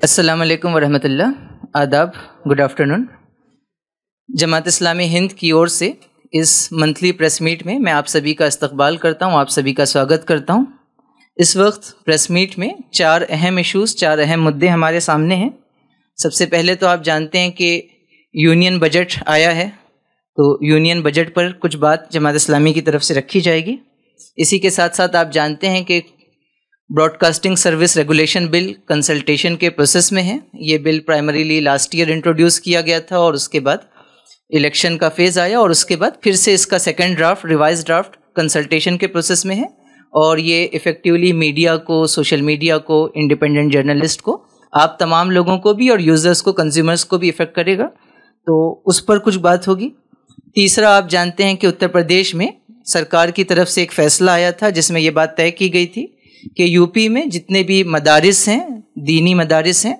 السلام علیکم ورحمۃ اللہ. آداب. Good afternoon. جماعت اسلامی ہند کی اور سے اس منتھلی پریس میٹ میں میں آپ سبھی کا استقبال کرتا ہوں، آپ سبھی کا سواگت کرتا ہوں. اس وقت پریس میٹ میں 4 اہم ایشوز، 4 اہم مدعے ہمارے سامنے ہیں. سب سے پہلے تو آپ جانتے ہیں کہ یونین بجٹ آیا ہے، تو یونین بجٹ پر کچھ بات جماعت اسلامی کی طرف سے رکھی جائے گی. اسی کے ساتھ ساتھ آپ جانتے ہیں کہ براڈ کاسٹنگ سروس ریگولیشن بل کنسلٹیشن کے پروسیس میں ہے. یہ بل پرائمریلی لاسٹ ایئر انٹروڈیوس کیا گیا تھا اور اس کے بعد الیکشن کا فیز آیا اور اس کے بعد پھر سے اس کا second draft, revise draft consultation کے پروسیس میں ہے. اور یہ ایفیکٹیولی میڈیا کو، سوشل میڈیا کو، انڈیپینڈنٹ جرنلسٹ کو، آپ تمام لوگوں کو بھی اور یوزرز کو، کنزیومرز کو بھی افیکٹ کرے گا، تو اس پر کچھ بات ہوگی. تیسرا، آپ جانتے ہیں کہ اتر پردیش میں سرکار کی طرف سے ایک فیصلہ آیا تھا جس میں یہ بات طے کی گئی تھی کہ یو پی میں جتنے بھی مدارس ہیں، دینی مدارس ہیں،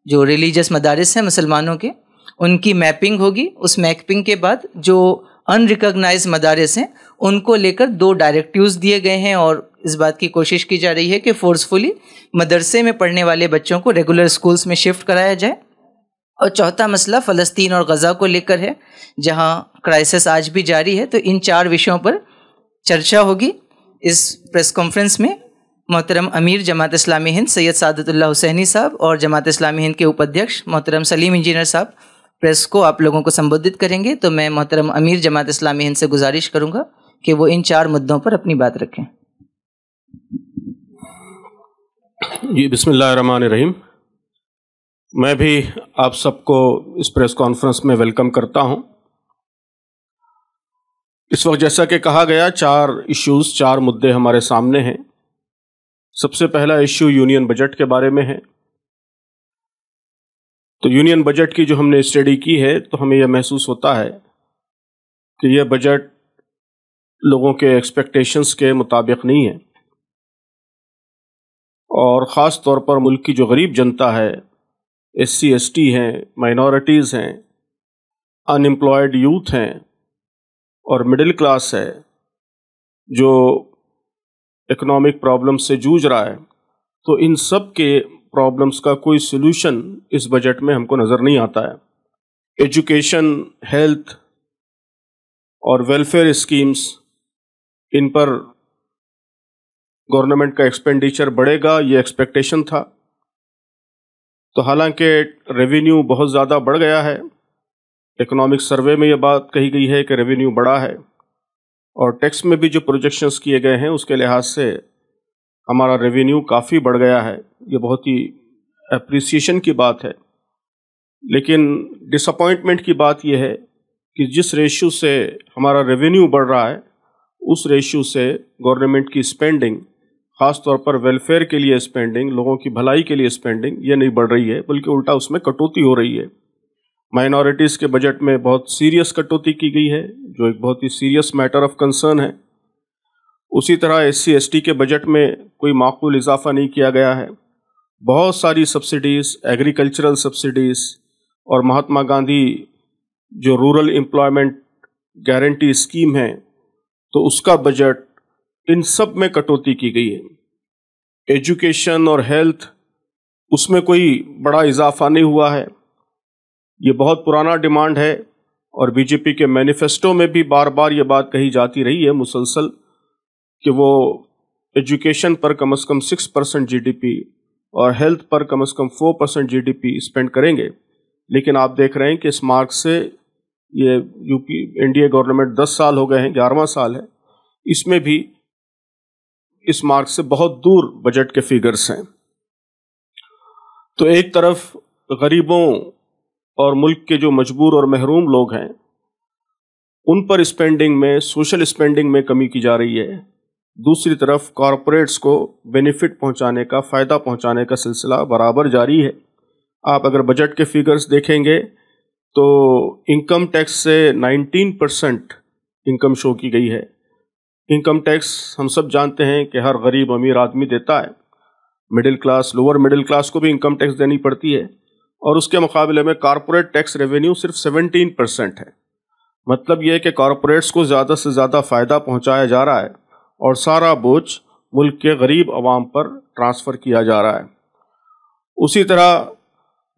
جو ریلیجس مدارس ہیں مسلمانوں کے، ان کی میپنگ ہوگی. اس میپنگ کے بعد جو ان ریکگنائز مدارس ہیں ان کو لے کر 2 ڈائریکٹیوز دیے گئے ہیں اور اس بات کی کوشش کی جا رہی ہے کہ فورسفلی مدرسے میں پڑھنے والے بچوں کو ریگولر اسکولز میں شفٹ کرایا جائے. اور چوتھا مسئلہ فلسطین اور غزہ کو لے کر ہے، جہاں کرائسس آج بھی جاری ہے. تو ان 4 وشیوں پر چرچا ہوگی اس پریس کانفرنس میں. محترم امیر جماعت اسلامی ہند سید سعادت اللہ حسینی صاحب اور جماعت اسلامی ہند کے اپادھیکش محترم سلیم انجینئر صاحب پریس کو آپ لوگوں کو سمبودھت کریں گے. تو میں محترم امیر جماعت اسلامی ہند سے گزارش کروں گا کہ وہ ان 4 مدوں پر اپنی بات رکھیں. جی، بسم اللہ الرحمن الرحیم. میں بھی آپ سب کو اس پریس کانفرنس میں ویلکم کرتا ہوں. اس وقت جیسا کہ کہا گیا 4 ایشوز، 4 مدعے ہمارے سامنے ہیں. سب سے پہلا ایشو یونین بجٹ کے بارے میں ہے. تو یونین بجٹ کی جو ہم نے اسٹڈی کی ہے تو ہمیں یہ محسوس ہوتا ہے کہ یہ بجٹ لوگوں کے ایکسپیکٹیشنز کے مطابق نہیں ہے، اور خاص طور پر ملک کی جو غریب جنتا ہے، ایس سی ایس ٹی ہیں، مائنورٹیز ہیں، ان امپلائڈ یوتھ ہیں اور مڈل کلاس ہے، جو اکنامک پرابلم سے جوجھ رہا ہے، تو ان سب کے پرابلمس کا کوئی سلوشن اس بجٹ میں ہم کو نظر نہیں آتا ہے. ایجوکیشن، ہیلتھ اور ویلفیئر اسکیمز، ان پر گورنمنٹ کا ایکسپینڈیچر بڑھے گا، یہ ایکسپیکٹیشن تھا. تو حالانکہ ریونیو بہت زیادہ بڑھ گیا ہے، اکنامک سروے میں یہ بات کہی گئی ہے کہ ریونیو بڑھا ہے، اور ٹیکس میں بھی جو پروجیکشنز کیے گئے ہیں اس کے لحاظ سے ہمارا ریونیو کافی بڑھ گیا ہے. یہ بہت ہی اپریسیشن کی بات ہے. لیکن ڈس اپوائنٹمنٹ کی بات یہ ہے کہ جس ریشیو سے ہمارا ریونیو بڑھ رہا ہے اس ریشیو سے گورنمنٹ کی اسپینڈنگ، خاص طور پر ویلفیئر کے لیے اسپینڈنگ، لوگوں کی بھلائی کے لیے اسپینڈنگ، یہ نہیں بڑھ رہی ہے، بلکہ الٹا اس میں کٹوتی ہو رہی ہے. مائنورٹیز کے بجٹ میں بہت سیریس کٹوتی کی گئی ہے، جو ایک بہت ہی سیریس میٹر آف کنسرن ہے. اسی طرح ایس سی ایس ٹی کے بجٹ میں کوئی معقول اضافہ نہیں کیا گیا ہے. بہت ساری سبسڈیز، ایگریکلچرل سبسڈیز اور مہاتما گاندھی جو رورل امپلائمنٹ گارنٹی اسکیم ہے، تو اس کا بجٹ، ان سب میں کٹوتی کی گئی ہے. ایجوکیشن اور ہیلتھ، اس میں کوئی بڑا اضافہ نہیں ہوا ہے. یہ بہت پرانا ڈیمانڈ ہے، اور بی جے پی کے مینیفیسٹو میں بھی بار بار یہ بات کہی جاتی رہی ہے مسلسل کہ وہ ایجوکیشن پر کم از کم 6% جی ڈی پی اور ہیلتھ پر کم از کم 4% جی ڈی پی اسپینڈ کریں گے. لیکن آپ دیکھ رہے ہیں کہ اس مارک سے یہ یو پی انڈیا گورنمنٹ 10 سال ہو گئے ہیں، 11واں سال ہے، اس میں بھی اس مارک سے بہت دور بجٹ کے فیگرز ہیں. تو ایک طرف غریبوں اور ملک کے جو مجبور اور محروم لوگ ہیں ان پر اسپینڈنگ میں، سوشل اسپینڈنگ میں کمی کی جا رہی ہے. دوسری طرف کارپوریٹس کو بینیفٹ پہنچانے کا، فائدہ پہنچانے کا سلسلہ برابر جاری ہے. آپ اگر بجٹ کے فیگرز دیکھیں گے تو انکم ٹیکس سے 19% انکم شو کی گئی ہے. انکم ٹیکس ہم سب جانتے ہیں کہ ہر غریب امیر آدمی دیتا ہے، middle class, lower middle class کو بھی انکم ٹیکس دینی پڑتی ہے، اور اس کے مقابلے میں کارپوریٹ ٹیکس ریونیو صرف 17% ہے. مطلب یہ کہ کارپوریٹس کو زیادہ سے زیادہ فائدہ پہنچایا جا رہا ہے اور سارا بوجھ ملک کے غریب عوام پر ٹرانسفر کیا جا رہا ہے. اسی طرح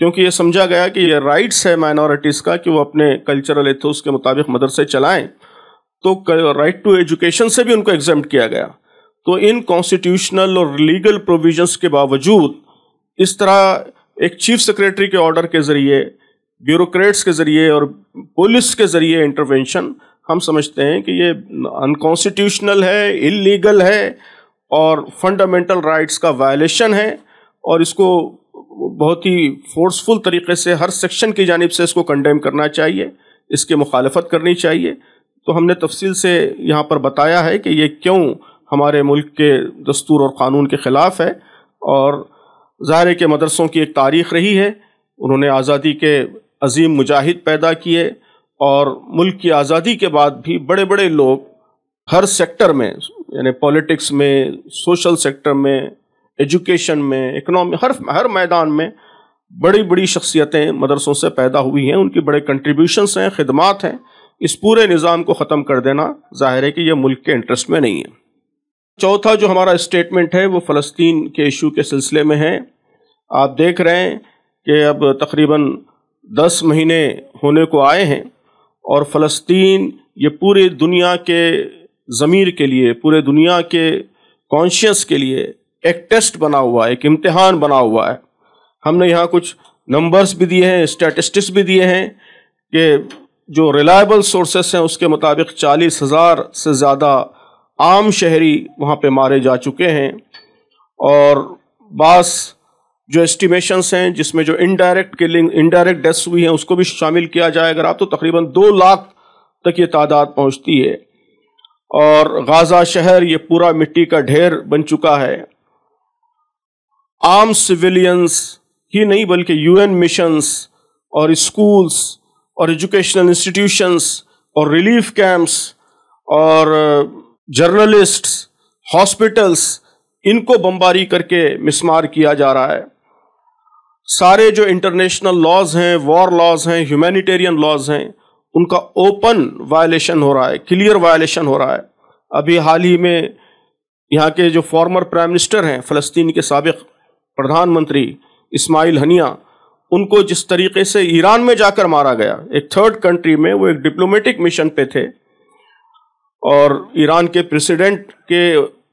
کیونکہ یہ سمجھا گیا کہ یہ رائٹس ہے مائنورٹیز کا کہ وہ اپنے کلچرل ایتھوس کے مطابق مدرسے چلائیں، تو رائٹ ٹو ایجوکیشن سے بھی ان کو ایگزمپٹ کیا گیا۔ تو ان کانسٹیٹیوشنل اور لیگل پروویژنس کے باوجود اس طرح ایک چیف سیکریٹری کے آرڈر کے ذریعے، بیوروکریٹس کے ذریعے اور پولیس کے ذریعے انٹروینشن، ہم سمجھتے ہیں کہ یہ انکانسٹیٹیوشنل ہے، اللیگل ہے اور فنڈامنٹل رائٹس کا وائلیشن ہے، اور اس کو بہت ہی فورسفل طریقے سے ہر سیکشن کی جانب سے اس کو کنڈیم کرنا چاہیے، اس کی مخالفت کرنی چاہیے۔ تو ہم نے تفصیل سے یہاں پر بتایا ہے کہ یہ کیوں ہمارے ملک کے دستور اور قانون کے خلاف ہے، اور ظاہر ہے کہ مدرسوں کی ایک تاریخ رہی ہے، انہوں نے آزادی کے عظیم مجاہد پیدا کیے، اور ملک کی آزادی کے بعد بھی بڑے بڑے لوگ ہر سیکٹر میں، یعنی پولیٹکس میں، سوشل سیکٹر میں، ایجوکیشن میں، اکنامی، ہر میدان میں بڑی بڑی شخصیتیں مدرسوں سے پیدا ہوئی ہیں، ان کی بڑے کنٹریبیوشنس ہیں، خدمات ہیں۔ اس پورے نظام کو ختم کر دینا ظاہر ہے کہ یہ ملک کے انٹرسٹ میں نہیں ہے۔ چوتھا جو ہمارا اسٹیٹمنٹ ہے وہ فلسطین کے ایشو کے سلسلے میں ہے۔ آپ دیکھ رہے ہیں کہ اب تقریباً 10 مہینے ہونے کو آئے ہیں، اور فلسطین یہ پوری دنیا کے ضمیر کے لیے، پورے دنیا کے کانشیس کے لیے ایک ٹیسٹ بنا ہوا ہے، ایک امتحان بنا ہوا ہے۔ ہم نے یہاں کچھ نمبرز بھی دیے ہیں، اسٹیٹسٹکس بھی دیے ہیں کہ جو ریلائبل سورسز ہیں اس کے مطابق 40,000 سے زیادہ عام شہری وہاں پہ مارے جا چکے ہیں، اور بعض جو اسٹیمیشنز ہیں جس میں جو انڈائریکٹ ڈیتھس ہوئی ہیں اس کو بھی شامل کیا جائے اگر آپ، تو تقریباً 2 لاکھ تک یہ تعداد پہنچتی ہے، اور غازہ شہر یہ پورا مٹی کا ڈھیر بن چکا ہے۔ عام سویلینز ہی نہیں بلکہ UN مشنز اور اسکولز اور ایجوکیشنل انسٹیٹیوشنز اور ریلیف کیمپس اور جرنلسٹس، ہاسپٹلس، ان کو بمباری کر کے مسمار کیا جا رہا ہے۔ سارے جو انٹرنیشنل لاز ہیں، وار لاز ہیں، ہیومینیٹیرین لاز ہیں، ان کا اوپن وائلیشن ہو رہا ہے، کلیئر وائلیشن ہو رہا ہے۔ ابھی حال ہی میں یہاں کے جو فارمر پرائم منسٹر ہیں، فلسطین کے سابق پردھان منتری اسماعیل ہنیہ، ان کو جس طریقے سے ایران میں جا کر مارا گیا، ایک تھرڈ کنٹری میں، وہ ایک ڈپلومیٹک مشن پہ تھے، اور ایران کے پریسیڈنٹ کے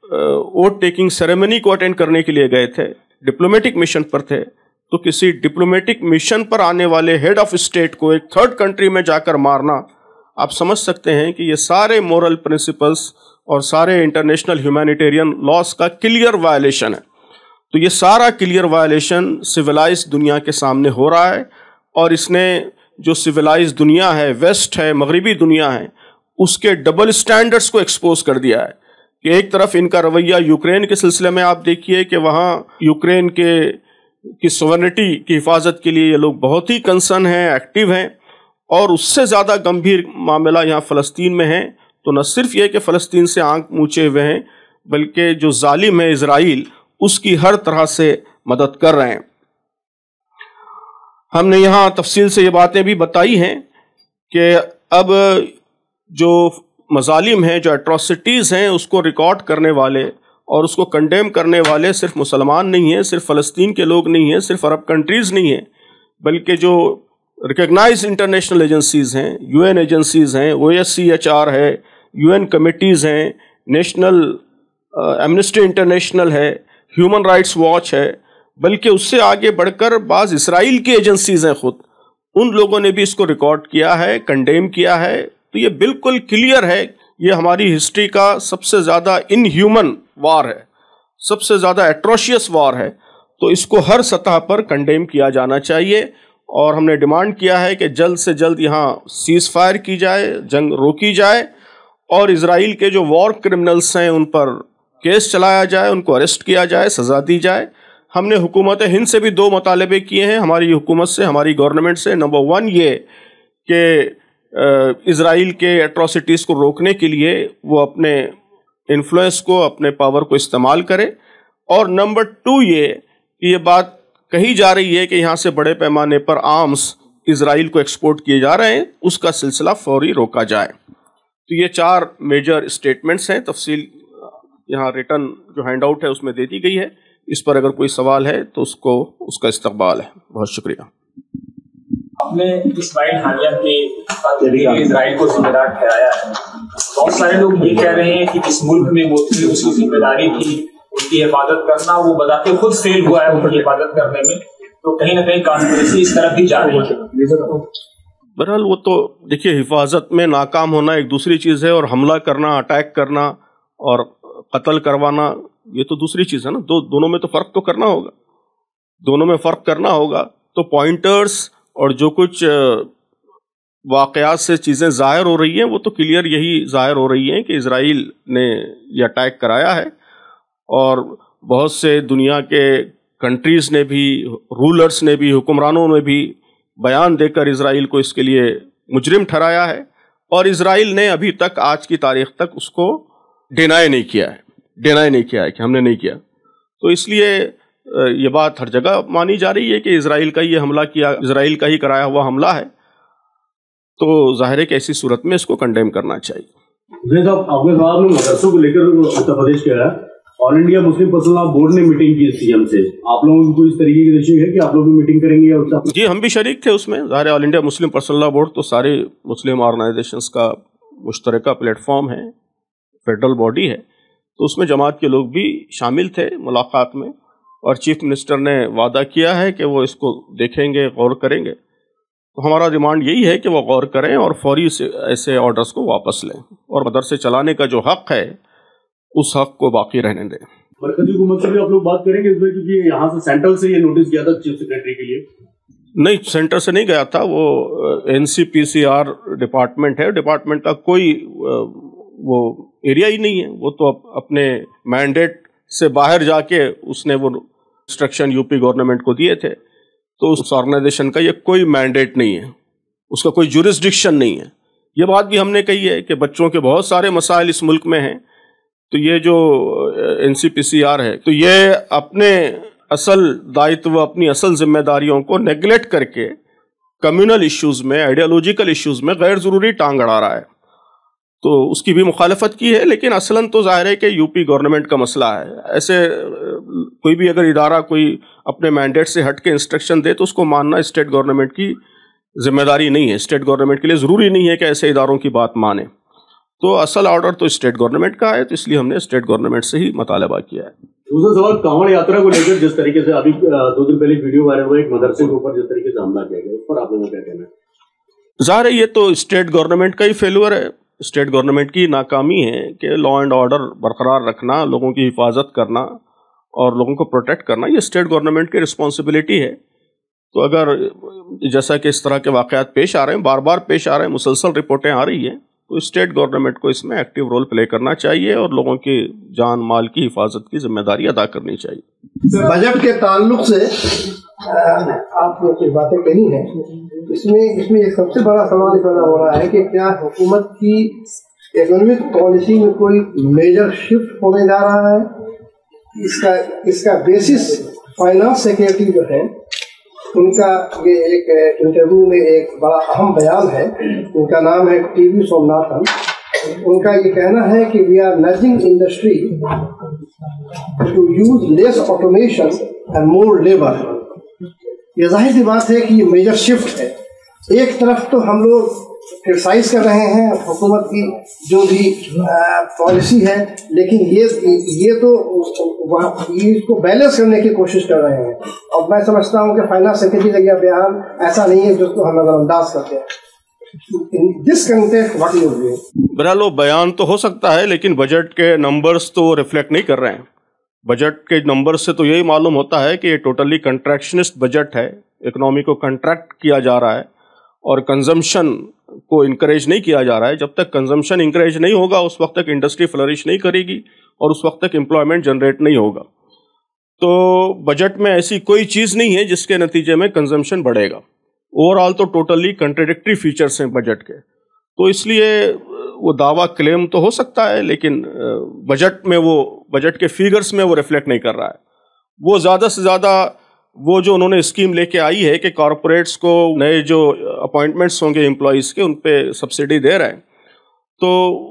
ووٹ ٹیکنگ سیریمنی کو اٹینڈ کرنے کے لیے گئے تھے، ڈپلومیٹک مشن پر تھے، تو کسی ڈپلومیٹک مشن پر آنے والے ہیڈ آف اسٹیٹ کو ایک تھرڈ کنٹری میں جا کر مارنا، آپ سمجھ سکتے ہیں کہ یہ سارے مورل پرنسپلز اور سارے انٹرنیشنل ہیومینیٹیرین لاز کا کلیئر وائلیشن ہے۔ تو یہ سارا کلیئر وائلیشن سویلائز دنیا کے سامنے ہو رہا ہے، اور اس نے جو سویلائز دنیا ہے، ویسٹ ہے، مغربی دنیا ہے، اس کے ڈبل سٹینڈرڈز کو ایکسپوز کر دیا ہے کہ ایک طرف ان کا رویہ یوکرین کے سلسلے میں آپ دیکھیے کہ وہاں یوکرین کی سوورنٹی کی حفاظت کے لیے یہ لوگ بہت ہی کنسرن ہیں، ایکٹیو ہیں، اور اس سے زیادہ گمبھیر معاملہ یہاں فلسطین میں ہے۔ تو نہ صرف یہ کہ فلسطین سے آنکھ موچے ہوئے ہیں، بلکہ جو ظالم ہے اسرائیل، اس کی ہر طرح سے مدد کر رہے ہیں۔ ہم نے یہاں تفصیل سے یہ باتیں بھی بتائی ہیں کہ اب جو مظالم ہیں، جو ایٹراسٹیز ہیں، اس کو ریکارڈ کرنے والے اور اس کو کنڈیم کرنے والے صرف مسلمان نہیں ہیں، صرف فلسطین کے لوگ نہیں ہیں، صرف عرب کنٹریز نہیں ہیں، بلکہ جو ریکگنائز انٹرنیشنل ایجنسیز ہیں، UN ایجنسیز ہیں، OSCHR ہے، UN کمیٹیز ہیں، نیشنل ایمنسٹی انٹرنیشنل ہے، ہیومن رائٹس واچ ہے، بلکہ اس سے آگے بڑھ کر بعض اسرائیل کی ایجنسیز ہیں خود، ان لوگوں نے بھی اس کو ریکارڈ کیا ہے، کنڈیم کیا ہے۔ تو یہ بالکل کلیئر ہے، یہ ہماری ہسٹری کا سب سے زیادہ ان ہیومن وار ہے، سب سے زیادہ ایٹروشیس وار ہے، تو اس کو ہر سطح پر کنڈیم کیا جانا چاہیے، اور ہم نے ڈیمانڈ کیا ہے کہ جلد سے جلد یہاں سیز فائر کی جائے، جنگ روکی جائے، اور اسرائیل کے جو وار کرمنلز ہیں ان پر کیس چلایا جائے، ان کو اریسٹ کیا جائے، سزا دی جائے۔ ہم نے حکومت ہند سے بھی 2 مطالبے کیے ہیں، ہماری حکومت سے، ہماری گورنمنٹ سے۔ نمبر 1 یہ کہ اسرائیل کے ایٹراسٹیز کو روکنے کے لیے وہ اپنے انفلوئنس کو، اپنے پاور کو استعمال کرے، اور نمبر 2 یہ کہ یہ بات کہی جا رہی ہے کہ یہاں سے بڑے پیمانے پر آرمز اسرائیل کو ایکسپورٹ کیے جا رہے ہیں، اس کا سلسلہ فوری روکا جائے۔ تو یہ 4 میجر اسٹیٹمنٹس ہیں، تفصیل یہاں ریٹن جو ہینڈ آؤٹ ہے اس میں دے دی گئی ہے۔ اس پر اگر کوئی سوال ہے تو اس کا استقبال ہے. بہت شکریہ. آپ نے اسماعیل ہانیہ کے اسرائیل کو ذمہ دار ٹھہرایا ہے. بہت سارے لوگ یہ کہہ رہے ہیں کہ جس ملک میں وہ تھی اس کی ذمہ داری تھی ان کی حفاظت کرنا، وہ بذات خود فیل ہوا ہے ان کی حفاظت کرنے میں، تو کہیں نہ کہیں کانسپریسی اس طرف بھی جا رہی ہے. بہرحال وہ تو دیکھیے، حفاظت میں ناکام ہونا ایک دوسری چیز ہے، اور حملہ کرنا، اٹیک کرنا اور قتل کروانا یہ تو دوسری چیز ہے نا. دونوں میں تو فرق تو کرنا ہوگا، دونوں میں فرق کرنا ہوگا. تو پوائنٹرز اور جو کچھ واقعات سے چیزیں ظاہر ہو رہی ہیں وہ تو کلیئر یہی ظاہر ہو رہی ہیں کہ اسرائیل نے یہ اٹیک کرایا ہے، اور بہت سے دنیا کے کنٹریز نے بھی، رولرز نے بھی، حکمرانوں نے بھی بیان دے کر اسرائیل کو اس کے لیے مجرم ٹھہرایا ہے، اور اسرائیل نے ابھی تک آج کی تاریخ تک اس کو ڈینائی نہیں کیا ہے کہ ہم نے نہیں کیا. تو اس لیے یہ بات ہر جگہ مانی جا رہی ہے کہ اسرائیل کا یہ حملہ کیا، اسرائیل کا ہی کرایا ہوا حملہ ہے. تو ظاہر ہے کہ ایسی صورت میں اس کو کنڈیم کرنا چاہیے. صاحب آپ نے مدرسوں کو لے کر اتر پردیش کہہ رہا ہے، آل انڈیا مسلم پرسنل لا بورڈ نے میٹنگ کی سی ایم سے، آپ لوگوں کو اس طریقے کی تشریح ہے کہ آپ لوگ بھی میٹنگ کریں گے؟ یا جی ہم بھی شریک تھے اس میں. ظاہر ہے آل انڈیا مسلم پرسنل لا بورڈ تو سارے مسلم آرگنائزیشنز کا مشترکہ پلیٹ فارم ہے، فیڈرل باڈی ہے، تو اس میں جماعت کے لوگ بھی شامل تھے ملاقات میں، اور چیف منسٹر نے وعدہ کیا ہے کہ وہ اس کو دیکھیں گے، غور کریں گے. تو ہمارا ڈیمانڈ یہی ہے کہ وہ غور کریں اور فوری سے ایسے آرڈرز کو واپس لیں، اور مدرسے چلانے کا جو حق ہے اس حق کو باقی رہنے دیں. مرکزی حکومت سے بھی آپ لوگ بات کریں گے اس میں، کیونکہ یہاں سے سینٹرل سے یہ نوٹس گیا تھا چیف سیکرٹری کے لیے؟ نہیں، سینٹر سے نہیں گیا تھا، وہ NCPCR ڈپارٹمنٹ ہے، ڈپارٹمنٹ کا کوئی وہ ایریا ہی نہیں ہے. وہ تو اپنے مینڈیٹ سے باہر جا کے اس نے وہ انسٹرکشن یو پی گورنمنٹ کو دیے تھے. تو اس آرگنائزیشن کا یہ کوئی مینڈیٹ نہیں ہے، اس کا کوئی جورسڈکشن نہیں ہے. یہ بات بھی ہم نے کہی ہے کہ بچوں کے بہت سارے مسائل اس ملک میں ہیں، تو یہ جو NCPCR ہے تو یہ اپنے اصل دائتو، اپنی اصل ذمہ داریوں کو نیگلیکٹ کر کے کمیونل ایشوز میں، آئیڈیالوجیکل ایشوز میں غیر ضروری ٹانگ اڑا رہا ہے. تو اس کی بھی مخالفت کی ہے، لیکن اصلاً تو ظاہر ہے کہ یو پی گورنمنٹ کا مسئلہ ہے. ایسے کوئی بھی اگر ادارہ کوئی اپنے مینڈیٹ سے ہٹ کے انسٹرکشن دے تو اس کو ماننا اسٹیٹ گورنمنٹ کی ذمہ داری نہیں ہے. اسٹیٹ گورنمنٹ کے لیے ضروری نہیں ہے کہ ایسے اداروں کی بات مانے. تو اصل آرڈر تو اسٹیٹ گورنمنٹ کا ہے، تو اس لیے ہم نے اسٹیٹ گورنمنٹ سے ہی مطالبہ کیا ہے. دوسرا سوال، کانوڑ یاترا کو لے کر جس طریقے سے ابھی 2 دن پہلے ویڈیو وائرل ہوا ایک مدرسے کے اوپر جس طریقے سے حملہ کیا گیا، اس پر آپ لوگوں کو کیا کہنا ہے؟ ظاہر ہے یہ تو اسٹیٹ گورنمنٹ کا ہی فیلور ہے، اسٹیٹ گورنمنٹ کی ناکامی ہے کہ لا اینڈ آرڈر برقرار رکھنا، لوگوں کی حفاظت کرنا اور لوگوں کو پروٹیکٹ کرنا، یہ اسٹیٹ گورنمنٹ کی رسپانسبلٹی ہے. تو اگر جیسا کہ اس طرح کے واقعات پیش آ رہے ہیں، بار بار پیش آ رہے ہیں، مسلسل رپورٹیں آ رہی ہیں، تو اسٹیٹ گورنمنٹ کو اس میں ایکٹیو رول پلے کرنا چاہیے اور لوگوں کی جان مال کی حفاظت کی ذمہ داری ادا کرنی چاہیے. بجٹ کے تعلق سے آپ نے کچھ باتیں کہی ہیں، اس میں ایک سب سے بڑا سوال پیدا ہو رہا ہے کہ کیا حکومت کی اکنامک پالیسی میں کوئی میجر شفٹ ہونے جا رہا ہے؟ اس کا بیسس فائنانس سیکرٹری جو ہے ان کا یہ ایک انٹرویو میں ایک بڑا اہم بیان ہے، ان کا نام ہے TV سومناتھن. ان کا یہ کہنا ہے کہ we are urging industry to use less automation and more labour. یہ ظاہر سی بات ہے کہ یہ میجر شفٹ ہے. ایک طرف تو ہم لوگ کرٹیسائز کر رہے ہیں حکومت کی جو بھی پالیسی ہے، لیکن یہ تو اس کو بیلنس کرنے کی کوشش کر رہے ہیں. اور میں سمجھتا ہوں کہ فائنانس سیکرٹری کا یہ بیان ایسا نہیں ہے جس کو ہم نظر انداز کرتے ہیں. بہرحال وہ بیان تو ہو سکتا ہے، لیکن بجٹ کے نمبرز تو ریفلیکٹ نہیں کر رہے ہیں. بجٹ کے نمبر سے تو یہی معلوم ہوتا ہے کہ یہ ٹوٹلی کنٹریکشنسٹ بجٹ ہے. اکنامی کو کنٹریکٹ کیا جا رہا ہے اور کنزمپشن کو انکریج نہیں کیا جا رہا ہے. جب تک کنزمپشن انکریج نہیں ہوگا اس وقت تک انڈسٹری فلرش نہیں کرے گی اور اس وقت تک امپلائمنٹ جنریٹ نہیں ہوگا. تو بجٹ میں ایسی کوئی چیز نہیں ہے جس کے نتیجے میں کنزمپشن بڑھے گا. اوور آل تو ٹوٹلی کنٹراڈکٹری فیچرز ہیں بجٹ کے. تو اس لیے وہ دعویٰ کلیم تو ہو سکتا ہے، لیکن بجٹ میں وہ بجٹ کے فیگرز میں وہ ریفلیکٹ نہیں کر رہا ہے. وہ زیادہ سے زیادہ وہ جو انہوں نے اسکیم لے کے آئی ہے کہ کارپوریٹس کو نئے جو اپوائنٹمنٹس ہوں گے امپلائیز کے ان پہ سبسڈی دے رہے ہیں، تو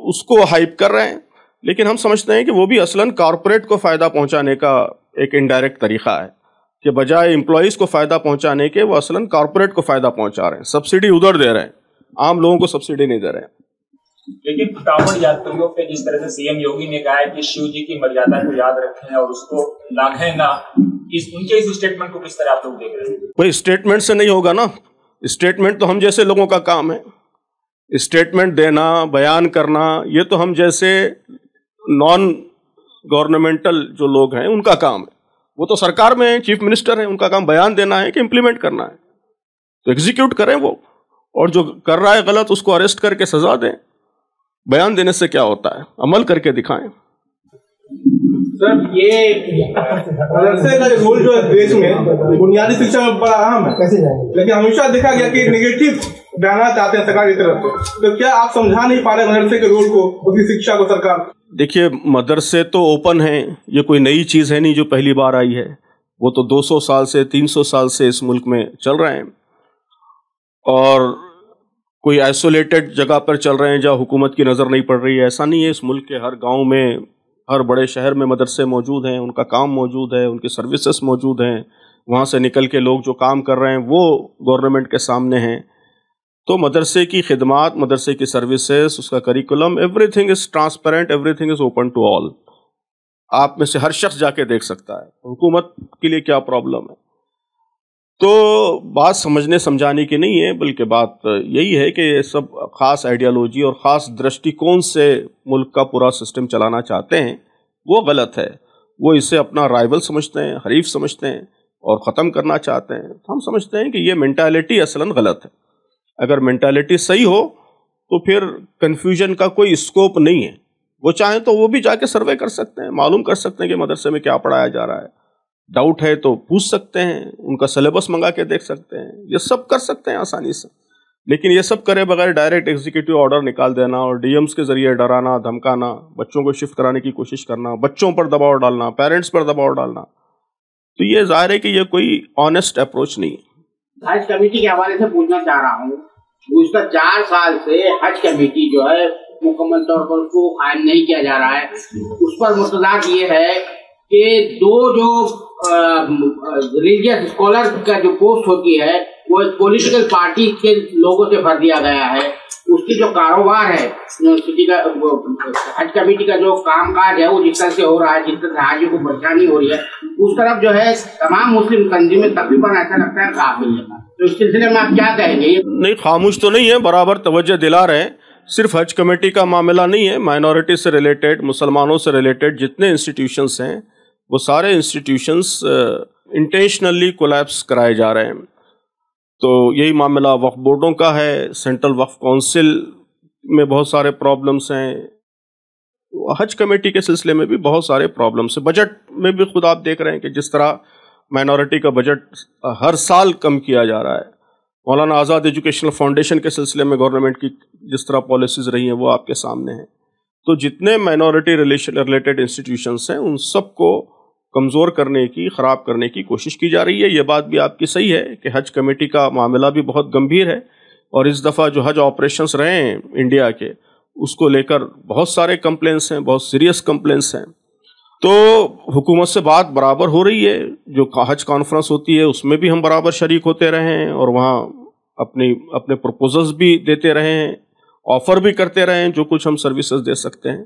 اس کو ہائپ کر رہے ہیں. لیکن ہم سمجھتے ہیں کہ وہ بھی اصلاً کارپوریٹ کو فائدہ پہنچانے کا ایک انڈائریکٹ طریقہ ہے کہ بجائے امپلائیز کو فائدہ پہنچانے کے وہ اصلاً کارپوریٹ کو فائدہ پہنچا رہے ہیں، سبسڈی ادھر دے رہے ہیں، عام لوگوں کو سبسڈی نہیں دے رہے ہیں۔ لیکن کاوڑ یاتریوں پہ جس طرح سے سی ایم یوگی نے کہا ہے کہ شیو جی کی مریادا کو یاد رکھیں اور اس کو لانگھیں نہ، ان کے اس اسٹیٹمنٹ کو کس طرح آپ لوگ دیکھ رہے ہیں؟ کوئی اسٹیٹمنٹ سے نہیں ہوگا نا، اسٹیٹمنٹ تو ہم جیسے لوگوں کا کام ہے، اسٹیٹمنٹ دینا، بیان کرنا، یہ تو ہم جیسے نان گورنمنٹل جو لوگ ہیں ان کا کام ہے۔ وہ تو سرکار میں ہیں، چیف منسٹر ہیں، ان کا کام بیان دینا ہے کہ امپلیمنٹ کرنا ہے، تو ایگزیکیوٹ کریں وہ، اور جو کر رہا ہے غلط اس کو اریسٹ کر کے سزا دیں۔ بیان دینے سے کیا ہوتا ہے، عمل کر کے دکھائیں۔ سر یہ مدرسے کا رول جو ہے دیش میں بنیادی شکشا میں بڑا اہم ہے، لیکن ہمیشہ دیکھا گیا کہ نگیٹو بیانات آتے ہیں سرکار کی طرف سے، تو کیا آپ سمجھا نہیں پا رہے مدرسے کے رول کو، اس کی شکشا کو سرکار؟ دیکھیے مدرسے تو اوپن ہیں، یہ کوئی نئی چیز ہے نہیں جو پہلی بار آئی ہے، وہ تو 200 سال سے 300 سال سے اس ملک میں چل رہے ہیں، اور کوئی آئسولیٹڈ جگہ پر چل رہے ہیں جہاں حکومت کی نظر نہیں پڑ رہی ہے، ایسا نہیں ہے۔ اس ملک کے ہر گاؤں میں، ہر بڑے شہر میں مدرسے موجود ہیں، ان کا کام موجود ہے، ان کی سروسز موجود ہیں، وہاں سے نکل کے لوگ جو کام کر رہے ہیں وہ گورنمنٹ کے سامنے ہیں۔ تو مدرسے کی خدمات، مدرسے کی سروسز، اس کا curriculum, everything is transparent, everything is open to all. آپ میں سے ہر شخص جا کے دیکھ سکتا ہے، حکومت کے لیے کیا پرابلم ہے۔ تو بات سمجھنے سمجھانے کی نہیں ہے، بلکہ بات یہی ہے کہ یہ سب خاص آئیڈیالوجی اور خاص درشٹی کون سے ملک کا پورا سسٹم چلانا چاہتے ہیں، وہ غلط ہے۔ وہ اسے اپنا رائیول سمجھتے ہیں، حریف سمجھتے ہیں اور ختم کرنا چاہتے ہیں۔ ہم سمجھتے ہیں کہ یہ مینٹالٹی اصلاً غلط ہے۔ اگر مینٹالٹی صحیح ہو تو پھر کنفیوژن کا کوئی اسکوپ نہیں ہے۔ وہ چاہیں تو وہ بھی جا کے سروے کر سکتے ہیں، معلوم کر سکتے ہیں کہ مدرسے میں کیا پڑھایا جا رہا ہے، ڈاؤٹ ہے تو پوچھ سکتے ہیں، ان کا سلیبس منگا کے دیکھ سکتے ہیں، یہ سب کر سکتے ہیں آسانی سے۔ لیکن یہ سب کرے بغیر ڈائریکٹ ایگزیکٹو آرڈر نکال دینا اور ڈی ایمز کے ذریعے ڈرانا، دھمکانا، بچوں کو شفٹ کرانے کی کوشش کرنا، بچوں پر دباؤ ڈالنا، پیرنٹس پر دباؤ ڈالنا، تو یہ ظاہر ہے کہ یہ کوئی آنیسٹ اپروچ نہیں ہے۔ حج کمیٹی کے حوالے سے پوچھنا چاہ رہا ہوں، گزشتہ 4 سال سے حج کمیٹی جو ہے مکمل طور پر اس کو قائم نہیں کیا جا رہا ہے۔ اس پر مستداق یہ ہے کہ 2 جو ریلیجیس اسکالر کا جو پوسٹ ہوتی ہے وہ ایک پولیٹیکل پارٹی کے لوگوں سے بھر دیا گیا ہے۔ اس کی جو کاروبار ہے یونیورسٹی کا، حج کمیٹی کا جو کام کاج ہے وہ جس طرح سے ہو رہا ہے، جس طرح سے حاجی کو پریشانی ہو رہی ہے، اس طرف جو ہے تمام مسلم تنظیمیں تقریباً ایسا لگتا ہے قابل ہے۔ تو اس سلسلے میں آپ کیا کہیں گے؟ نہیں، خاموش تو نہیں ہے، برابر توجہ دلا رہے ہیں۔ صرف حج کمیٹی کا معاملہ نہیں ہے، مائنورٹی سے ریلیٹڈ، مسلمانوں سے ریلیٹڈ جتنے انسٹیٹیوشنس ہیں وہ سارے انسٹیٹیوشنس انٹینشنلی کولیپس کرائے جا رہے ہیں۔ تو یہی معاملہ وقف بورڈوں کا ہے، سینٹرل وقف کونسل میں بہت سارے پرابلمس ہیں، حج کمیٹی کے سلسلے میں بھی بہت سارے پرابلمس ہیں۔ بجٹ میں بھی خود آپ دیکھ رہے ہیں کہ جس طرح مائنورٹی کا بجٹ ہر سال کم کیا جا رہا ہے۔ مولانا آزاد ایجوکیشنل فاؤنڈیشن کے سلسلے میں گورنمنٹ کی جس طرح پالیسیز رہی ہیں وہ آپ کے سامنے ہیں۔ تو جتنے مائنورٹی ریلیٹڈ انسٹیٹیوشنس ہیں ان سب کو کمزور کرنے کی، خراب کرنے کی کوشش کی جا رہی ہے۔ یہ بات بھی آپ کی صحیح ہے کہ حج کمیٹی کا معاملہ بھی بہت گمبھیر ہے، اور اس دفعہ جو حج آپریشنس رہے ہیں انڈیا کے، اس کو لے کر بہت سارے کمپلینس ہیں، بہت سیریس کمپلینس ہیں۔ تو حکومت سے بات برابر ہو رہی ہے، جو حج کانفرنس ہوتی ہے اس میں بھی ہم برابر شریک ہوتے رہے ہیں، اور وہاں اپنے پروپوزلز بھی دیتے رہے ہیں، آفر بھی کرتے رہے ہیں جو کچھ ہم سروسز دے سکتے ہیں۔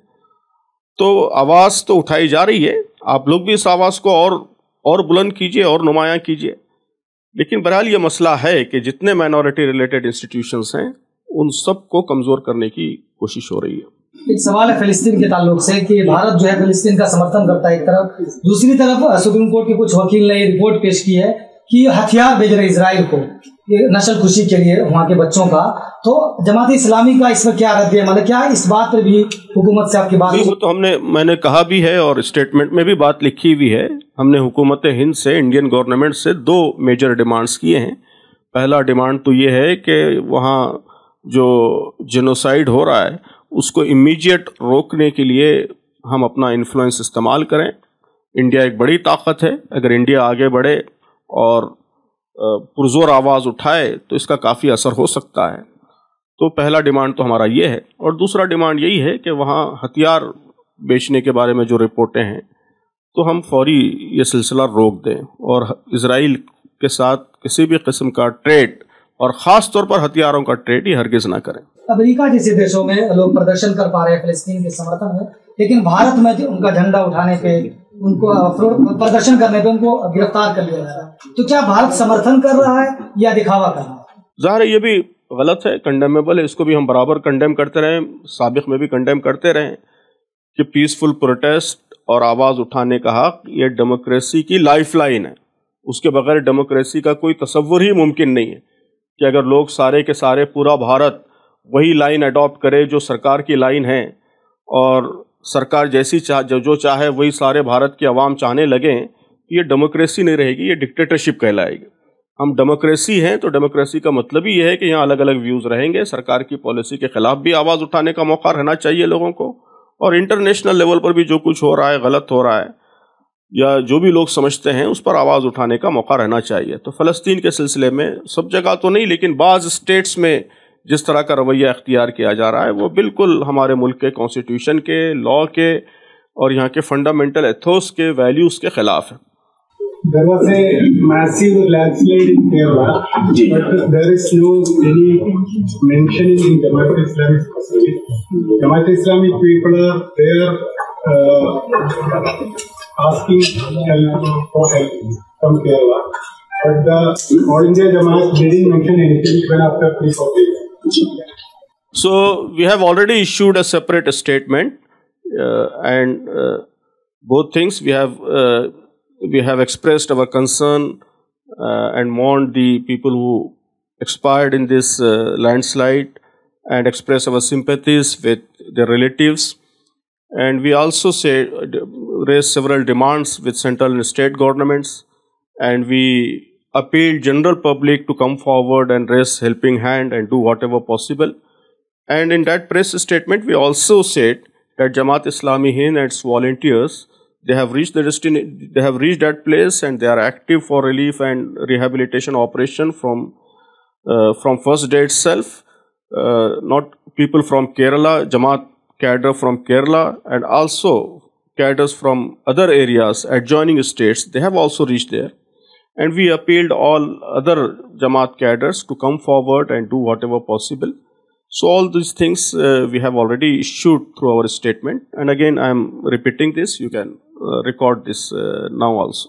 تو آواز تو اٹھائی جا رہی ہے، آپ لوگ بھی اس آواز کو اور بلند کیجئے اور نمایاں کیجئے۔ لیکن بہرحال یہ مسئلہ ہے کہ جتنے مائنورٹی ریلیٹڈ انسٹیٹیوشنز ہیں ان سب کو کمزور کرنے کی کوشش ہو رہی ہے۔ ایک سوال ہے فلسطین کے تعلق سے کہ بھارت جو ہے فلسطین کا سمرتھن کرتا ہے ایک طرف، دوسری طرف سپریم کورٹ کے کچھ وکیل نے یہ رپورٹ پیش کی ہے کہ ہتھیار بھیج رہے اسرائیل کو نسل کشی کے لیے وہاں کے بچوں کا۔ تو جماعت اسلامی کا اس پر کیا رد عمل ہے؟ کیا اس بات پر بھی حکومت سے آپ کی بات؟ وہ تو میں نے کہا بھی ہے اور اسٹیٹمنٹ میں بھی بات لکھی ہوئی ہے۔ ہم نے حکومت ہند سے، انڈین گورنمنٹ سے 2 میجر ڈیمانڈز کیے ہیں۔ پہلا ڈیمانڈ تو یہ ہے کہ وہاں جو جینوسائیڈ ہو رہا ہے اس کو امیجیٹ روکنے کے لیے ہم اپنا انفلوئنس استعمال کریں۔ انڈیا ایک بڑی طاقت ہے، اگر انڈیا آگے بڑھے اور پرزور آواز اٹھائے تو اس کا کافی اثر ہو سکتا ہے۔ تو پہلا ڈیمانڈ تو ہمارا یہ ہے، اور دوسرا ڈیمانڈ یہی ہے کہ وہاں ہتھیار بیچنے کے بارے میں جو رپورٹیں ہیں تو ہم فوری یہ سلسلہ روک دیں اور اسرائیل کے ساتھ کسی بھی قسم کا ٹریڈ اور خاص طور پر ہتھیاروں کا ٹریڈ یہ ہرگز نہ کریں. امریکہ جیسے دیشوں میں لوگ پردرشن کر پا رہے ہیں فلسطین کے سمرتھن میں، لیکن بھارت میں ان کا جھنڈا اٹھانے پہ، ان کو پردرشن کرنے پہ ان کو گرفتار کر لیا جا رہا ہے. تو کیا بھارت سمرتھن کر رہا ہے یا دکھاوا کر رہا ہے؟ ظاہر ہے یہ بھی غلط ہے، کنڈیمیبل ہے. اس کو بھی ہم برابر کنڈیم کرتے رہیں، سابق میں بھی کنڈیم کرتے رہیں کہ پیسفل پروٹیسٹ اور آواز اٹھانے کا حق یہ ڈیموکریسی کی لائف لائن ہے. اس کے بغیر ڈیموکریسی کا کوئی تصور ہی ممکن نہیں ہے کہ اگر لوگ سارے کے سارے پورا بھارت وہی لائن اڈاپٹ کرے جو سرکار کی لائن ہے اور سرکار جیسی جو چاہے وہی سارے بھارت کی عوام چاہنے لگیں، یہ ڈیموکریسی نہیں رہے گی، یہ ڈکٹیٹرشپ کہلائے گی. ہم ڈیموکریسی ہیں تو ڈیموکریسی کا مطلب ہی یہ ہے کہ یہاں الگ الگ ویوز رہیں گے. سرکار کی پالیسی کے خلاف بھی آواز اٹھانے کا موقع رہنا چاہیے لوگوں کو، اور انٹرنیشنل لیول پر بھی جو کچھ ہو رہا ہے غلط ہو رہا ہے یا جو بھی لوگ سمجھتے ہیں اس پر آواز اٹھانے کا موقع رہنا چاہیے. تو فلسطین کے سلسلے میں سب جگہ تو نہیں لیکن بعض اسٹیٹس میں جس طرح کا رویہ اختیار کیا جا رہا ہے وہ بالکل ہمارے ملک کے کانسٹیٹیوشن کے، لا کے اور یہاں کے فنڈامنٹل ایتھوس کے ویلیوز کے خلاف ہے. There was a massive landslide in Kerala, but there is no any mentioning in Jamaat Islamic possibly. Jamaat Islamic people are there asking help for help from Kerala, but the All India Jamaat didn't mention anything even after 3-4 days. So we have already issued a separate statement and both things we have expressed our concern and mourned the people who expired in this landslide and expressed our sympathies with their relatives. And we also raised several demands with central and state governments, and we appealed general public to come forward and raise helping hand and do whatever possible. And in that press statement we also said that Jamaat Islami Hind and its volunteers, they have reached that place and they are active for relief and rehabilitation operation from first day itself. Not people from Kerala, Jamaat cadre from Kerala, and also cadres from other areas, adjoining states, they have also reached there. And we appealed all other Jamaat cadres to come forward and do whatever possible. So all these things we have already issued through our statement. And again, I am repeating this. You can record this now also.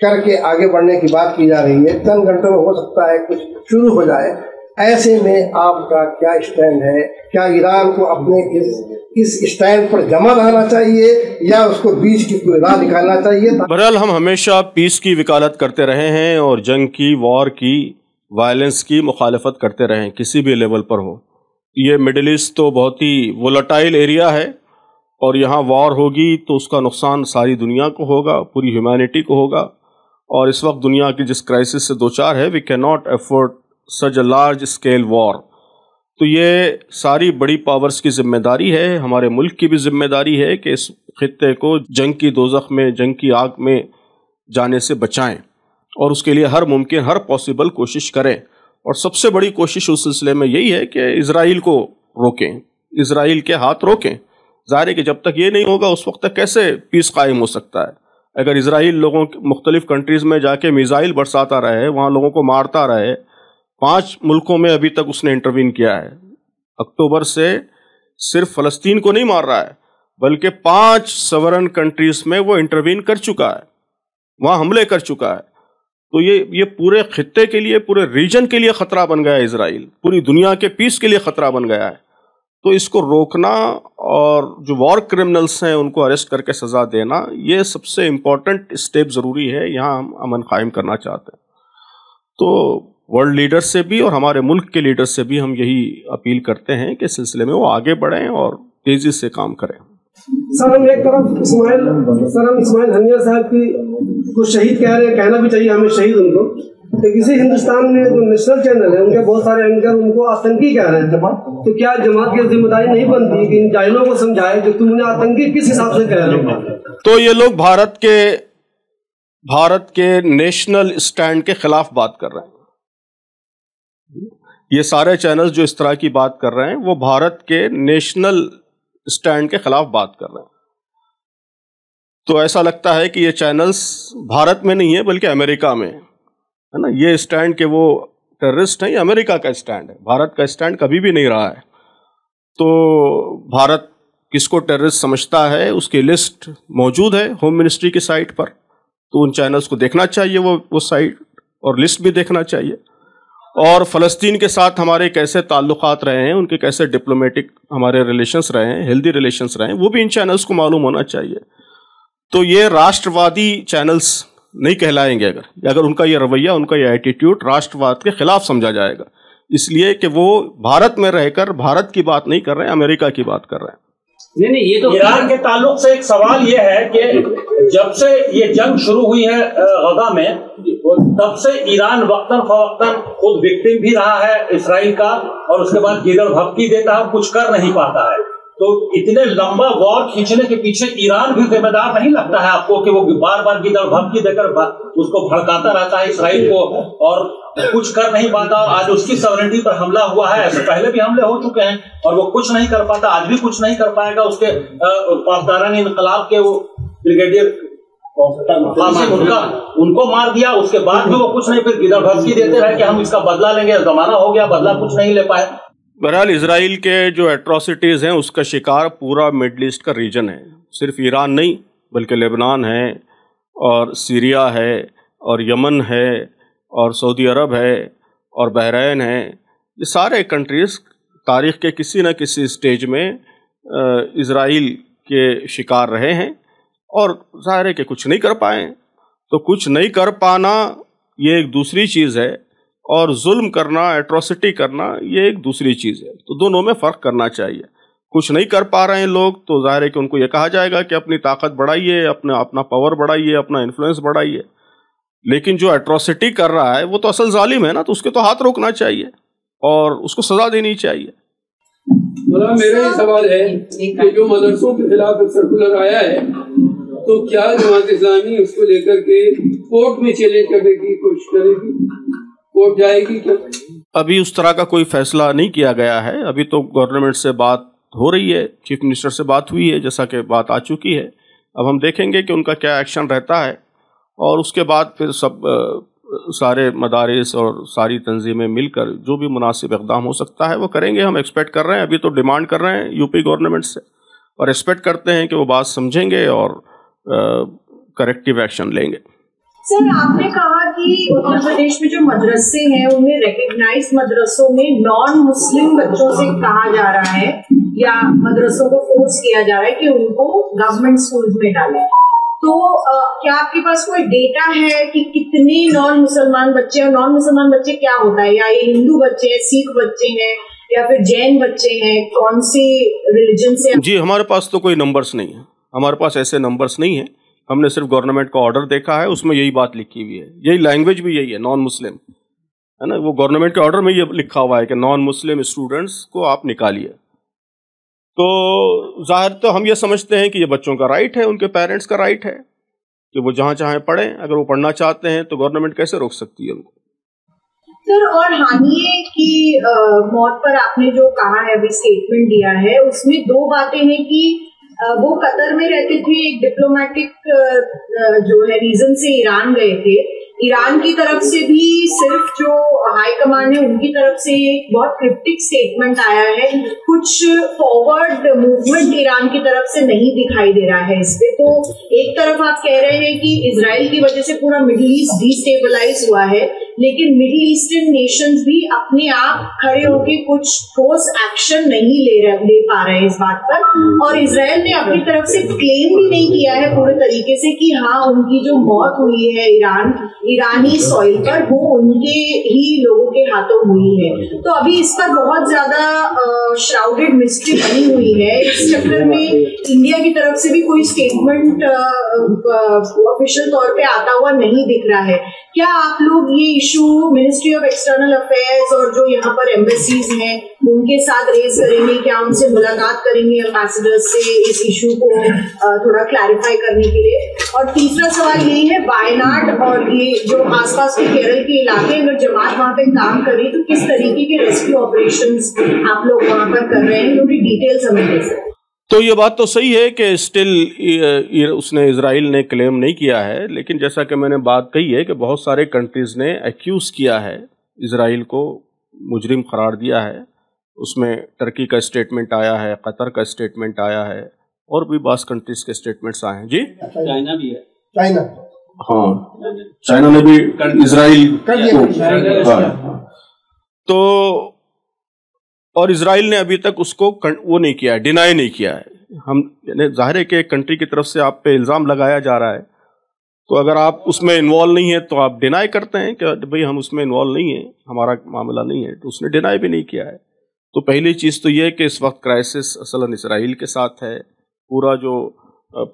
کر کے آگے بڑھنے کی بات کی جا رہی ہے. چند گھنٹوں میں ہو سکتا ہے کچھ شروع ہو جائے. ایسے میں آپ کا کیا اسٹینڈ ہے؟ کیا ایران کو اپنے اس اسٹینڈ پر جمع رہنا چاہیے یا اس کو بیچ کی کوئی راہ نکالنا چاہیے؟ بہرحال ہم ہمیشہ پیس کی وکالت کرتے رہے ہیں اور جنگ کی، وار کی، وائلنس کی مخالفت کرتے رہے ہیں، کسی بھی لیول پر ہو. یہ مڈل ایسٹ تو بہت ہی وولٹائل ایریا ہے اور یہاں وار ہوگی تو اس کا نقصان ساری دنیا کو ہوگا، پوری ہیومینٹی کو ہوگا. اور اس وقت دنیا کی جس کرائسس سے دوچار ہے، we can not afford such a large scale war. تو یہ ساری بڑی پاورز کی ذمہ داری ہے، ہمارے ملک کی بھی ذمہ داری ہے کہ اس خطے کو جنگ کی دوزخ میں، جنگ کی آگ میں جانے سے بچائیں اور اس کے لیے ہر ممکن، ہر پاسبل کوشش کریں. اور سب سے بڑی کوشش اس سلسلے میں یہی ہے کہ اسرائیل کو روکیں، اسرائیل کے ہاتھ روکیں. ظاہر ہے کہ جب تک یہ نہیں ہوگا اس وقت تک کیسے پیس قائم ہو سکتا ہے؟ اگر اسرائیل لوگوں مختلف کنٹریز میں جا کے میزائل برساتا رہے، وہاں لوگوں کو مارتا رہے. 5 ملکوں میں ابھی تک اس نے انٹروین کیا ہے. اکتوبر سے صرف فلسطین کو نہیں مار رہا ہے بلکہ 5 سورن کنٹریز میں وہ انٹروین کر چکا ہے، وہاں حملے کر چکا ہے. تو یہ پورے خطے کے لیے، پورے ریجن کے لیے خطرہ بن گیا ہے اسرائیل، پوری دنیا کے پیس کے لیے خطرہ بن گیا ہے. تو اس کو روکنا اور جو وار کرمنلز ہیں ان کو اریسٹ کر کے سزا دینا، یہ سب سے امپورٹنٹ اسٹیپ ضروری ہے. یہاں ہم امن قائم کرنا چاہتے ہیں. تو ورلڈ لیڈر سے بھی اور ہمارے ملک کے لیڈر سے بھی ہم یہی اپیل کرتے ہیں کہ اس سلسلے میں وہ آگے بڑھیں اور تیزی سے کام کریں. سر ہم ایک طرف اسماعیل ہنیہ صاحب کی کو شہید کہہ رہے ہیں، کہنا بھی چاہیے ہمیں شہید ان کو. کسی ہندوستان میں جو نیشنل چینل ہے ان کے بہت سارے اینکر ان کو آتنکی کہہ رہے ہیں. تو کیا جماعت کی ذمہ داری نہیں بنتی کہ ان جاہلوں کو سمجھائے کہ تم نے آتنکی کس حساب سے کہہ رہے ہو؟ تو یہ لوگ بھارت کے نیشنل اسٹینڈ کے خلاف بات کر رہے ہیں. یہ سارے چینلز جو اس طرح کی بات کر رہے ہیں وہ بھارت کے نیشنل اسٹینڈ کے خلاف بات کر رہے ہیں. تو ایسا لگتا ہے کہ یہ چینلز بھارت میں نہیں ہے بلکہ امریکہ میں ہے نا. یہ اسٹینڈ کہ وہ ٹیررسٹ ہیں، یہ امریکہ کا اسٹینڈ ہے، بھارت کا اسٹینڈ کبھی بھی نہیں رہا ہے. تو بھارت کس کو ٹیررسٹ سمجھتا ہے اس کی لسٹ موجود ہے ہوم منسٹری کی سائٹ پر. تو ان چینلز کو دیکھنا چاہیے، وہ سائٹ اور لسٹ بھی دیکھنا چاہیے. اور فلسطین کے ساتھ ہمارے کیسے تعلقات رہے ہیں، ان کے کیسے ڈپلومیٹک ہمارے ریلیشنز رہے ہیں، ہیلدی ریلیشنز رہے ہیں، وہ بھی ان چینلز کو معلوم ہونا چاہیے. تو یہ راشٹروادی چینلز نہیں کہلائیں گے اگر ان کا یہ رویہ، ان کا یہ ایٹیٹیوڈ راشٹرواد کے خلاف سمجھا جائے گا. اس لیے کہ وہ بھارت میں رہ کر بھارت کی بات نہیں کر رہے ہیں، امریکہ کی بات کر رہے ہیں. نہیں یہ تو ایران کے تعلق سے ایک سوال یہ ہے کہ جب سے یہ جنگ شروع ہوئی ہے غزہ میں، تب سے ایران وقتاً فوقتاً خود وکٹم بھی رہا ہے اسرائیل کا، اور اس کے بعد گیدڑ بھبکی دیتا ہے، کچھ کر نہیں پاتا ہے. تو اتنے لمبا وار کھینچنے کے پیچھے ایران بھی ذمہ دار نہیں لگتا ہے آپ کو کہ وہ بار بار گیدڑ بھبکی دے کر اس کو بھڑکاتا رہتا ہے اسرائیل کو اور کچھ کر نہیں پاتا. اور آج اس کی سورنٹی پر حملہ ہوا ہے، ایسے پہلے بھی حملے ہو چکے ہیں اور وہ کچھ نہیں کر پاتا، آج بھی کچھ نہیں کر پائے گا. اس کے پاسداران انقلاب کے وہ بریگیڈیئر ان کو مار دیا، اس کے بعد بھی وہ کچھ نہیں، پھر گیدڑ بھبکی دیتے رہے کہ ہم اس کا بدلہ لیں گے. زمانہ ہو گیا، بدلہ کچھ نہیں لے پائے. بہرحال اسرائیل کے جو ایٹراسٹیز ہیں اس کا شکار پورا مڈل ایسٹ کا ریجن ہے. صرف ایران نہیں بلکہ لبنان ہے اور سیریا ہے اور یمن ہے اور سعودی عرب ہے اور بحرین ہے. یہ سارے کنٹریز تاریخ کے کسی نہ کسی سٹیج میں اسرائیل کے شکار رہے ہیں اور ظاہر ہے کہ کچھ نہیں کر پائے. تو کچھ نہیں کر پانا یہ ایک دوسری چیز ہے اور ظلم کرنا، ایٹراسٹی کرنا یہ ایک دوسری چیز ہے. تو دونوں میں فرق کرنا چاہیے. کچھ نہیں کر پا رہے ہیں لوگ تو ظاہر ہے کہ ان کو یہ کہا جائے گا کہ اپنی طاقت بڑھائیے، اپنا پاور بڑھائیے، اپنا انفلوئنس بڑھائیے. لیکن جو ایٹراسٹی کر رہا ہے وہ تو اصل ظالم ہے نا، تو اس کے تو ہاتھ روکنا چاہیے اور اس کو سزا دینی چاہیے. میرا یہ سوال ہے کہ جو مدرسوں کے خلاف ایک سرکولر آیا ہے تو کیا جماعت اسلامی اس کو لے کر کے کورٹ میں چیلنج کرنے کی کوشش کرے گی؟ کورٹ جائے گی کیا؟ ابھی اس طرح کا کوئی فیصلہ نہیں کیا گیا ہے. ابھی تو گورنمنٹ سے بات ہو رہی ہے، چیف منسٹر سے بات ہوئی ہے، جیسا کہ بات آ چکی ہے. اب ہم دیکھیں گے کہ ان کا کیا ایکشن رہتا ہے اور اس کے بعد پھر سارے مدارس اور ساری تنظیمیں مل کر جو بھی مناسب اقدام ہو سکتا ہے وہ کریں گے. ہم ایکسپیکٹ کر رہے ہیں، ابھی تو ڈیمانڈ کر رہے ہیں یو پی گورنمنٹ سے اور ایکسپیکٹ کرتے ہیں کہ وہ بات سمجھیں گے اور کریکٹیو ایکشن لیں گے. سر آپ نے کہا کہ اتر پردیش میں جو مدرسے ہیں ان میں ریکگنائز مدرسوں میں نان مسلم بچوں سے کہا جا رہا ہے یا مدرسوں کو فورس کیا جا رہا ہے کہ ان کو گورنمنٹ اسکول میں ڈالیں، تو کیا آپ کے پاس کوئی ڈیٹا ہے کہ کتنے نان مسلمان بچے، اور نان مسلمان بچے کیا ہوتا ہے، یا یہ ہندو بچے ہیں، سکھ بچے ہیں، یا پھر جین بچے ہیں، کون سی ریلیجن سے؟ جی ہمارے پاس تو کوئی نمبرز نہیں ہے، ہمارے پاس ایسے نمبرز نہیں ہیں. ہم نے صرف گورنمنٹ کا آرڈر دیکھا ہے، اس میں یہی بات لکھی ہوئی ہے، یہی لینگویج بھی یہی ہے، نان مسلم ہے نا. وہ گورنمنٹ کے آرڈر میں یہ لکھا ہوا ہے کہ نان مسلم اسٹوڈنٹس کو آپ نکالیے. تو ظاہر تو ہم یہ سمجھتے ہیں کہ یہ بچوں کا رائٹ ہے، ان کے پیرنٹس کا رائٹ ہے کہ وہ جہاں چاہیں پڑھیں. اگر وہ پڑھنا چاہتے ہیں تو گورنمنٹ کیسے روک سکتی ہے ان کو؟ سر اور حانیے کی موت پر آپ نے جو کہا ہے، ابھی اسٹیٹمنٹ دیا ہے، اس میں دو باتیں ہیں کہ وہ قطر میں رہتے تھے، ایک ڈپلومیٹک جو ہے ریزن سے ایران گئے تھے. ایران کی طرف سے بھی صرف جو ہائی کمانڈ ہے ان کی طرف سے بہت کرپٹک اسٹیٹمنٹ آیا ہے، کچھ فارورڈ موومنٹ ایران کی طرف سے نہیں دکھائی دے رہا ہے اس پہ. تو ایک طرف آپ کہہ رہے ہیں کہ اسرائیل کی وجہ سے پورا مڈل ایسٹ ڈی اسٹیبلائز ہوا ہے، لیکن مڈل ایسٹرن نیشنز بھی اپنے آپ کھڑے ہو کے کچھ ٹھوس ایکشن نہیں لے پا رہے ہیں اس بات پر. اور اسرائیل نے اپنی طرف سے کلیم بھی نہیں کیا ہے پورے طریقے سے کہ ہاں ان کی جو موت ہوئی ہے ایرانی سوئل پر وہ ان کے ہی لوگوں کے ہاتھوں ہوئی ہے. تو ابھی اس پر بہت زیادہ شراؤڈیڈ مسٹری بنی ہوئی ہے. اس چکر میں انڈیا کی طرف سے بھی کوئی اسٹیٹمنٹ آفیشیل طور پہ آتا ہوا نہیں دکھ رہا ہے. کیا آپ لوگ یہ issue ministry of external affairs اور جو یہاں پر ایمبیسیز ہیں ان کے ساتھ ریز کریں گے؟ کیا ان سے ملاقات کریں گے امبیسڈر سے اس ایشو کو تھوڑا کلیریفائی کرنے کے لیے؟ اور تیسرا سوال یہی ہے، وائناڈ اور یہ جو آس پاس کے کیرل کے علاقے، اگر جماعت وہاں پہ کام کری تو کس طریقے کے ریسکیو آپریشنز آپ لوگ وہاں پر کر رہے ہیں؟ تھوڑی ڈیٹیلز ہمیں دے سکتے. تو یہ بات تو صحیح ہے کہ اسٹل اس نے اسرائیل نے کلیم نہیں کیا ہے، لیکن جیسا کہ میں نے بات کہی ہے کہ بہت سارے کنٹریز نے ایکیوز کیا ہے، اسرائیل کو مجرم قرار دیا ہے. اس میں ٹرکی کا اسٹیٹمنٹ آیا ہے، قطر کا اسٹیٹمنٹ آیا ہے، اور بھی بعض کنٹریز کے اسٹیٹمنٹس آئے ہیں. جی چائنا بھی ہے، چائنا، ہاں چائنا نے بھی اسرائیل کو، تو اور اسرائیل نے ابھی تک اس کو وہ نہیں کیا ہے، ڈینائی نہیں کیا ہے. ہم یعنی ظاہر ہے کہ ایک کنٹری کی طرف سے آپ پہ الزام لگایا جا رہا ہے، تو اگر آپ اس میں انوالو نہیں ہیں تو آپ ڈینائی کرتے ہیں کہ بھئی ہم اس میں انوالو نہیں ہیں، ہمارا معاملہ نہیں ہے. تو اس نے ڈینائی بھی نہیں کیا ہے. تو پہلی چیز تو یہ ہے کہ اس وقت کرائسس اصلاً اسرائیل کے ساتھ ہے.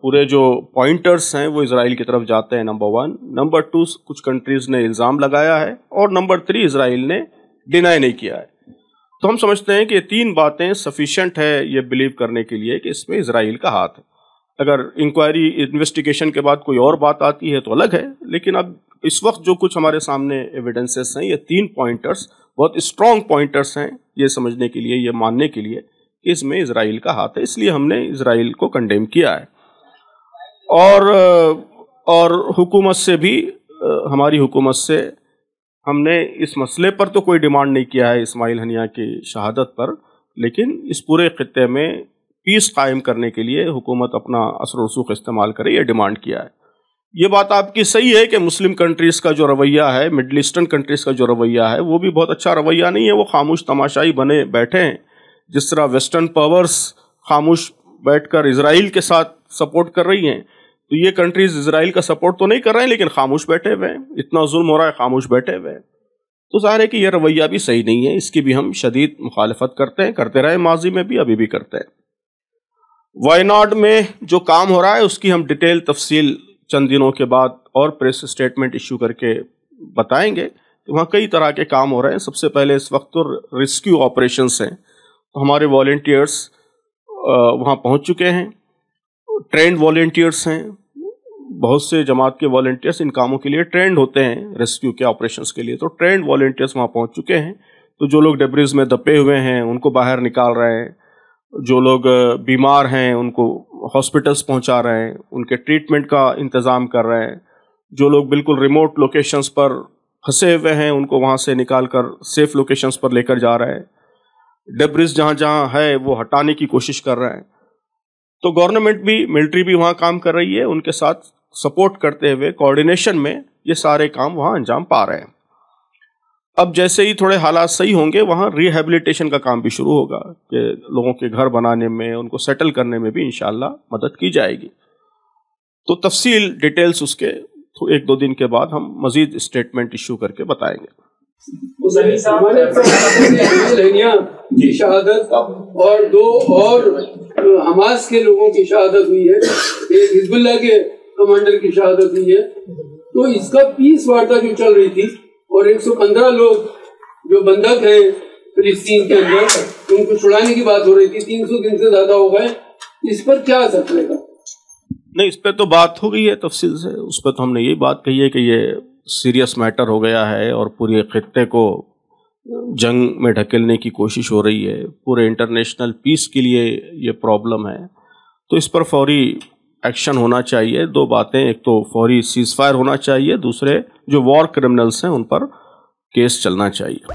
پورے جو پوائنٹرز ہیں وہ اسرائیل کی طرف جاتے ہیں، نمبر 1. نمبر 2 کچھ کنٹریز نے الزام لگایا ہے، اور نمبر 3 اسرائیل نے ڈینائی نہیں کیا ہے. تو ہم سمجھتے ہیں کہ یہ 3 باتیں سفیشینٹ ہے یہ بلیو کرنے کے لیے کہ اس میں اسرائیل کا ہاتھ ہے. اگر انکوائری انویسٹیگیشن کے بعد کوئی اور بات آتی ہے تو الگ ہے، لیکن اب اس وقت جو کچھ ہمارے سامنے ایویڈنسز ہیں، یہ 3 پوائنٹرز بہت اسٹرانگ پوائنٹرز ہیں یہ سمجھنے کے لیے، یہ ماننے کے لیے کہ اس میں اسرائیل کا ہاتھ ہے. اس لیے ہم نے اسرائیل کو کنڈیم کیا ہے. اور حکومت سے بھی، ہماری حکومت سے ہم نے اس مسئلے پر تو کوئی ڈیمانڈ نہیں کیا ہے اسماعیل ہنیہ کی شہادت پر، لیکن اس پورے خطے میں پیس قائم کرنے کے لیے حکومت اپنا اثر و رسوخ استعمال کرے، یہ ڈیمانڈ کیا ہے. یہ بات آپ کی صحیح ہے کہ مسلم کنٹریز کا جو رویہ ہے، مڈل ایسٹرن کنٹریز کا جو رویہ ہے، وہ بھی بہت اچھا رویہ نہیں ہے. وہ خاموش تماشائی بنے بیٹھے ہیں. جس طرح ویسٹرن پاورز خاموش بیٹھ کر اسرائیل کے ساتھ سپورٹ کر رہی ہیں، تو یہ کنٹریز اسرائیل کا سپورٹ تو نہیں کر رہے ہیں لیکن خاموش بیٹھے ہوئے ہیں. اتنا ظلم ہو رہا ہے، خاموش بیٹھے ہوئے ہیں. تو ظاہر ہے کہ یہ رویہ بھی صحیح نہیں ہے. اس کی بھی ہم شدید مخالفت کرتے ہیں، کرتے رہے ماضی میں بھی، ابھی بھی کرتے ہیں. وائناڈ میں جو کام ہو رہا ہے اس کی ہم ڈیٹیل تفصیل چند دنوں کے بعد اور پریس اسٹیٹمنٹ ایشو کر کے بتائیں گے. وہاں کئی طرح کے کام ہو رہے ہیں. سب سے پہلے اس وقت تو ریسکیو آپریشنس ہیں. تو ہمارے والنٹیئرس وہاں پہنچ چکے ہیں، ٹرینڈ والنٹیئرس ہیں. بہت سے جماعت کے والنٹیئرس ان کاموں کے لیے ٹرینڈ ہوتے ہیں، ریسکیو کے آپریشنس کے لیے. تو ٹرینڈ والنٹیئرس وہاں پہنچ چکے ہیں. تو جو لوگ ڈیبریز میں دبے ہوئے ہیں ان کو باہر نکال رہے ہیں، جو لوگ بیمار ہیں ان کو ہاسپٹلس پہنچا رہے ہیں، ان کے ٹریٹمنٹ کا انتظام کر رہے ہیں. جو لوگ بالکل ریموٹ لوکیشنز پر پھنسے ہوئے ہیں ان کو وہاں سے نکال کر سیف لوکیشنز پر لے کر جا رہے ہیں. ڈیبریز جہاں جہاں ہے وہ ہٹانے کی کوشش کر رہے ہیں. تو گورنمنٹ بھی، ملٹری بھی وہاں کام کر رہی ہے. ان کے ساتھ سپورٹ کرتے ہوئے کوآرڈینیشن میں یہ سارے کام وہاں انجام پا رہے ہیں. اب جیسے ہی تھوڑے حالات صحیح ہوں گے وہاں ریہیبلیٹیشن کا کام بھی شروع ہوگا کہ لوگوں کے گھر بنانے میں، ان کو سیٹل کرنے میں بھی انشاءاللہ مدد کی جائے گی. تو تفصیل ڈیٹیلز اس کے 1-2 دن کے بعد ہم مزید اسٹیٹمنٹ ایشو کر کے بتائیں گے. کی شہادت اور 2 اور حماس کے لوگوں کی شہادت ہوئی ہے، ایک حزب اللہ کے کمانڈر کی شہادت ہوئی ہے. تو اس کا پیس وارتا جو چل رہی تھی اور 115 لوگ جو بندھک ہیں فلسطین کے اندر ان کو چھڑانے کی بات ہو رہی تھی، 300 دن سے زیادہ ہو گئے، اس پر کیا اثر پڑے گا؟ نہیں، اس پہ تو بات ہو گئی ہے تفصیل سے. اس پہ تو ہم نے یہی بات کہی ہے کہ یہ سیریس میٹر ہو گیا ہے اور پورے خطے کو جنگ میں ڈھکیلنے کی کوشش ہو رہی ہے. پورے انٹرنیشنل پیس کے لیے یہ پرابلم ہے. تو اس پر فوری ایکشن ہونا چاہیے. 2 باتیں، ایک تو فوری سیز فائر ہونا چاہیے، دوسرے جو وار کرمنلز ہیں ان پر کیس چلنا چاہیے.